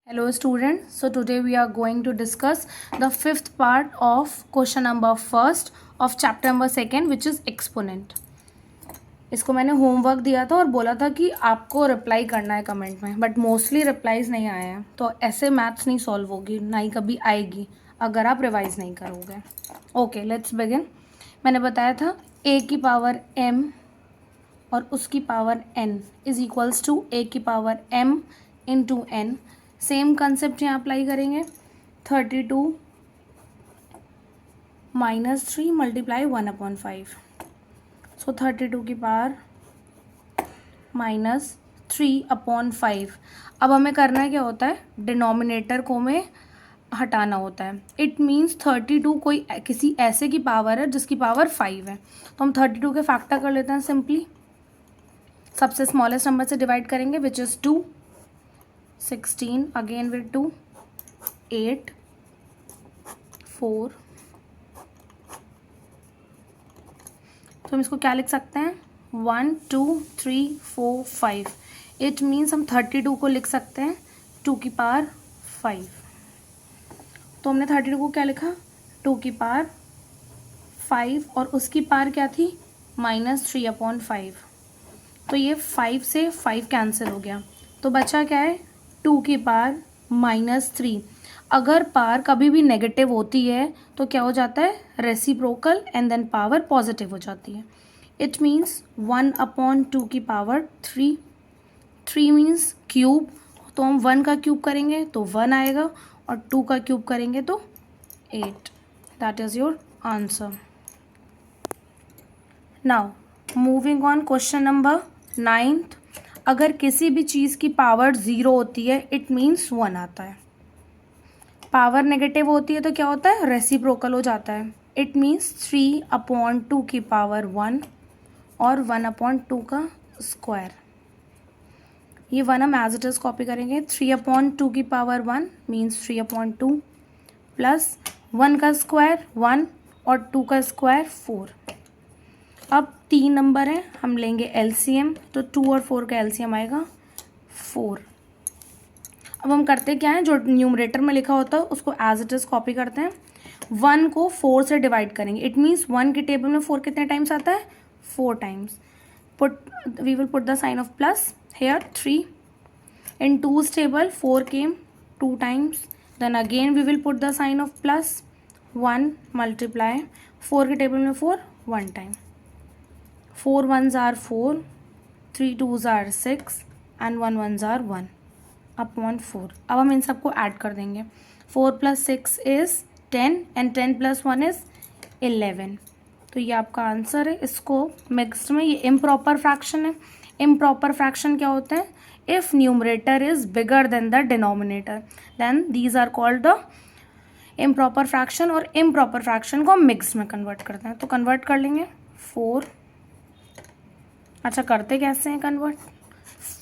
Hello students, so today we are going to discuss the fifth part of question number first of chapter number second which is exponent. इसको मैंने homework दिया था और बोला था कि आपको रिप्लाई करना है कमेंट में, बट मोस्टली रिप्लाईज नहीं आए हैं, तो ऐसे मैथ्स नहीं सॉल्व होगी, ना ही कभी आएगी अगर आप रिवाइज नहीं करोगे. Okay, let's begin. मैंने बताया था a की पावर m और उसकी power n is equals to a की power m into n. Same concept यहाँ अप्लाई करेंगे. 32 माइनस 3 मल्टीप्लाई 1/5. सो 32 की पावर माइनस 3/5. अब हमें करना है क्या होता है, डिनोमिनेटर को में हटाना होता है. इट मीन्स 32 कोई किसी ऐसे की पावर है जिसकी पावर 5 है, तो हम 32 के फैक्टर कर लेते हैं सिंपली. सबसे स्मॉलेस्ट नंबर से डिवाइड करेंगे विच इज़ 2. 16 again with 2, 8, 4. तो हम इसको क्या लिख सकते हैं, 1 2 3 4 5. इट मीन्स हम 32 को लिख सकते हैं 2 की पावर 5. तो हमने 32 को क्या लिखा, 2 की पावर 5 और उसकी पावर क्या थी, माइनस 3/5. तो ये 5 से 5 कैंसिल हो गया, तो बचा क्या है, 2 की पावर माइनस 3. अगर पावर कभी भी नेगेटिव होती है तो क्या हो जाता है, reciprocal and then power positive हो जाती है. इट मीन्स 1/2 की पावर 3. 3 मीन्स क्यूब, तो हम 1 का क्यूब करेंगे तो 1 आएगा और 2 का क्यूब करेंगे तो 8. That is your answer. Now moving on question number 9th. अगर किसी भी चीज़ की पावर 0 होती है इट मीन्स 1 आता है. पावर नेगेटिव होती है तो क्या होता है, रेसिप्रोकल हो जाता है. इट मीन्स 3/2 की पावर 1 और 1/2 का स्क्वायर. ये 1 हम एज इट इज़ कॉपी करेंगे. 3/2 की पावर 1 मीन्स 3/2 प्लस 1 का स्क्वायर 1 और 2 का स्क्वायर 4. अब 3 नंबर हैं, हम लेंगे एलसीएम, तो 2 और 4 का एलसीएम आएगा 4. अब हम करते क्या है, जो न्यूमरेटर में लिखा होता है उसको एज इट इज़ कॉपी करते हैं. 1 को 4 से डिवाइड करेंगे. इट मीन्स 1 के टेबल में 4 कितने टाइम्स आता है, 4 times. We will put the sign of plus here 3. In 2's table 4 came 2 times. Then again we will put the sign of plus 1 multiply 4 के टेबल में 4 1 time. 4 1s are 4, 3 2s are 6 and 1 1s are 1/4. अब हम इन सबको add कर देंगे. 4 + 6 is 10 and 10 + 1 is 11. तो ये आपका आंसर है. इसको मिक्स्ड में, ये इम्प्रॉपर फ्रैक्शन है. इम्प्रॉपर फ्रैक्शन क्या होता है, if numerator is bigger than the denominator then these are called the improper fraction. और इम्प्रॉपर फ्रैक्शन को हम मिक्स्ड में कन्वर्ट करते हैं, तो कन्वर्ट कर लेंगे 4. अच्छा, करते कैसे हैं कन्वर्ट,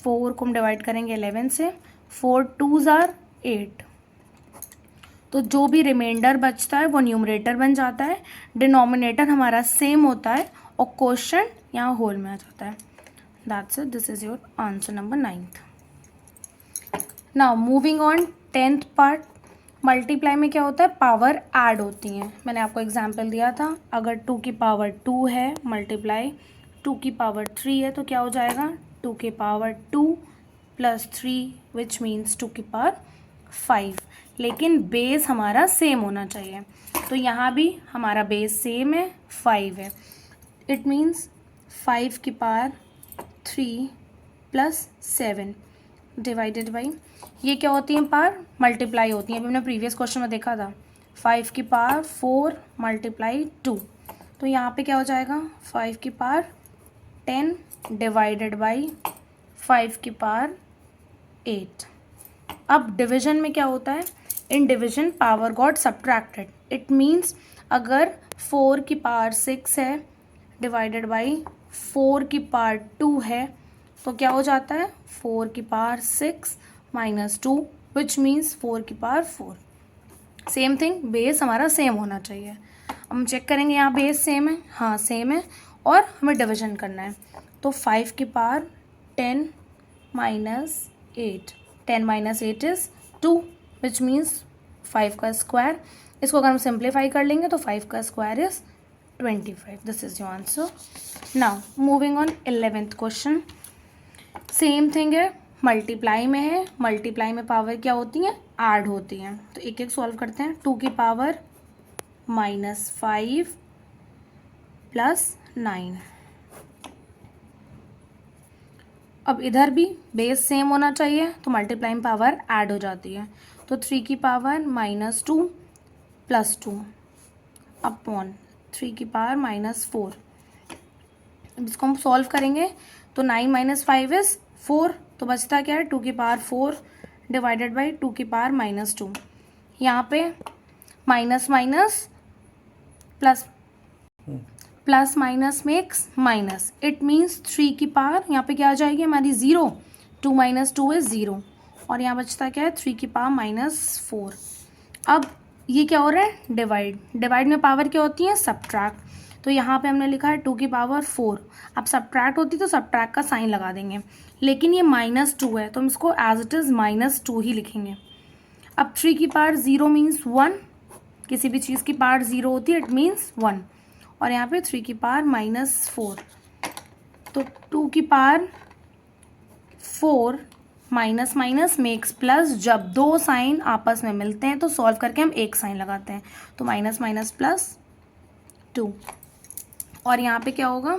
4 को हम डिवाइड करेंगे 11 से. 4 2s are 8. तो जो भी रिमाइंडर बचता है वो न्यूमरेटर बन जाता है. डिनोमिनेटर हमारा सेम होता है और क्वेश्चन यहाँ होल में आ जाता है. That's it. This is your answer number 9th. Now moving on 10th part. Multiply में क्या होता है, पावर ऐड होती हैं. मैंने आपको एग्जाम्पल दिया था, अगर 2 की पावर 2 है मल्टीप्लाई 2 की पावर 3 है तो क्या हो जाएगा, 2 की पावर 2 + 3 विच मीन्स 2 की पावर 5. लेकिन बेस हमारा सेम होना चाहिए, तो यहाँ भी हमारा बेस सेम है, 5 है. इट मीन्स 5 की पावर 3 + 7 डिवाइडेड बाई, ये क्या होती हैं, पावर मल्टीप्लाई होती हैं. अभी हमने प्रीवियस क्वेश्चन में देखा था 5 की पावर 4 × 2. तो यहाँ पे क्या हो जाएगा, 5 की पावर 10 डिवाइडेड बाई 5 की पावर 8. अब डिवीजन में क्या होता है, in division power got subtracted. It means अगर 4 की पावर 6 है डिवाइडेड बाई 4 की पावर 2 है तो क्या हो जाता है, 4 की पावर 6 - 2 विच मीन्स 4 की पावर 4. सेम थिंग, बेस हमारा सेम होना चाहिए. हम चेक करेंगे यहाँ बेस सेम है, हाँ सेम है, और हमें डिवीजन करना है. तो 5 की पावर 10 - 8. 10 - 8 इज़ 2 विच मीन्स 5 का स्क्वायर. इसको अगर हम सिंप्लीफाई कर लेंगे तो 5 का square is 25. This is your answer. Now moving on 11th question. Same thing है, मल्टीप्लाई में है. मल्टीप्लाई में पावर क्या होती है, ऐड होती हैं. तो एक एक सॉल्व करते हैं. 2 की पावर -5 प्लस 9. अब इधर भी बेस सेम होना चाहिए तो मल्टीप्लाई में पावर ऐड हो जाती है. तो 3 की पावर -2 प्लस 2 अपॉन 3 की पावर -4. इसको हम सॉल्व करेंगे तो 9 - 5 इज 4. तो बचता क्या है, 2 की पावर 4 डिवाइडेड बाई 2 की पावर -2. यहाँ पे minus minus plus, plus minus makes minus. It means 3 की पावर यहाँ पे क्या आ जाएगी हमारी 0. 2 - 2 इज 0. और यहाँ बचता क्या है, 3 की पावर -4. अब ये क्या हो रहा है, डिवाइड. डिवाइड में पावर क्या होती है, सब्ट्रैक्ट. तो यहाँ पे हमने लिखा है 2 की पावर 4. अब सब्ट्रैक्ट होती तो सब्ट्रैक्ट का साइन लगा देंगे, लेकिन ये -2 है तो हम इसको एज इट इज़ -2 ही लिखेंगे. अब 3 की पावर 0 मीन्स 1. किसी भी चीज़ की पावर 0 होती है, इट मीन्स 1. और यहाँ पे 3 की पावर -4. तो 2 की power 4 minus minus makes plus. जब दो साइन आपस में मिलते हैं तो सॉल्व करके हम एक साइन लगाते हैं. तो माइनस माइनस प्लस 2. और यहाँ पे क्या होगा,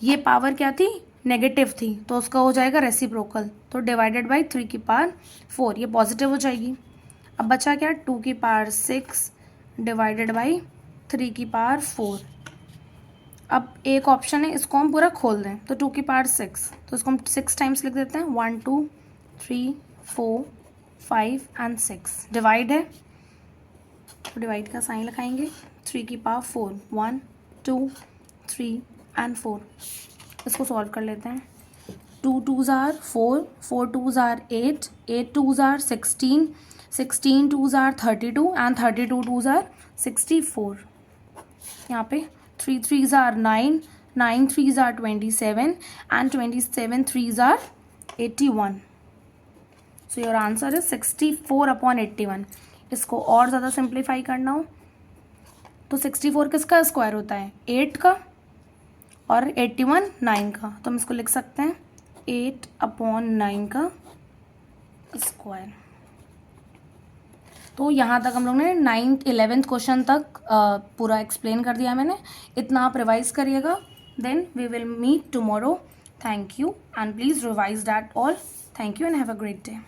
ये पावर क्या थी, नेगेटिव थी, तो उसका हो जाएगा रेसिप्रोकल. तो डिवाइडेड बाई 3 की पावर 4 ये पॉजिटिव हो जाएगी. अब बचा क्या, 2 की पावर 6 डिवाइडेड बाई 3 की पावर 4. अब एक ऑप्शन है, इसको हम पूरा खोल दें. तो 2 की पावर 6, तो इसको हम 6 टाइम्स लिख देते हैं. 1 2 3 4 5 एंड 6. डिवाइड है तो डिवाइड का साइन लगाएंगे. 3 की पावर 4 1 2 3 एंड 4. इसको सॉल्व कर लेते हैं. 2 2s are 4 4 2s are 8 8 2s are 16 16 2s are 32 and 32 2s are 64. यहाँ पे 3 3s are 9 9 3s are 27 and 27 3s are 81. So your answer is 64/81. इसको और ज़्यादा सिंप्लीफाई करना हो तो 64 किसका स्क्वायर होता है, 8 का, और 81 9 का. तो हम इसको लिख सकते हैं 8/9 का स्क्वायर. तो यहाँ तक हम लोग ने 9th 11th क्वेश्चन तक पूरा एक्सप्लेन कर दिया मैंने. इतना आप रिवाइज करिएगा. Then we will meet tomorrow. Thank you and please revise that all. Thank you and have a great day.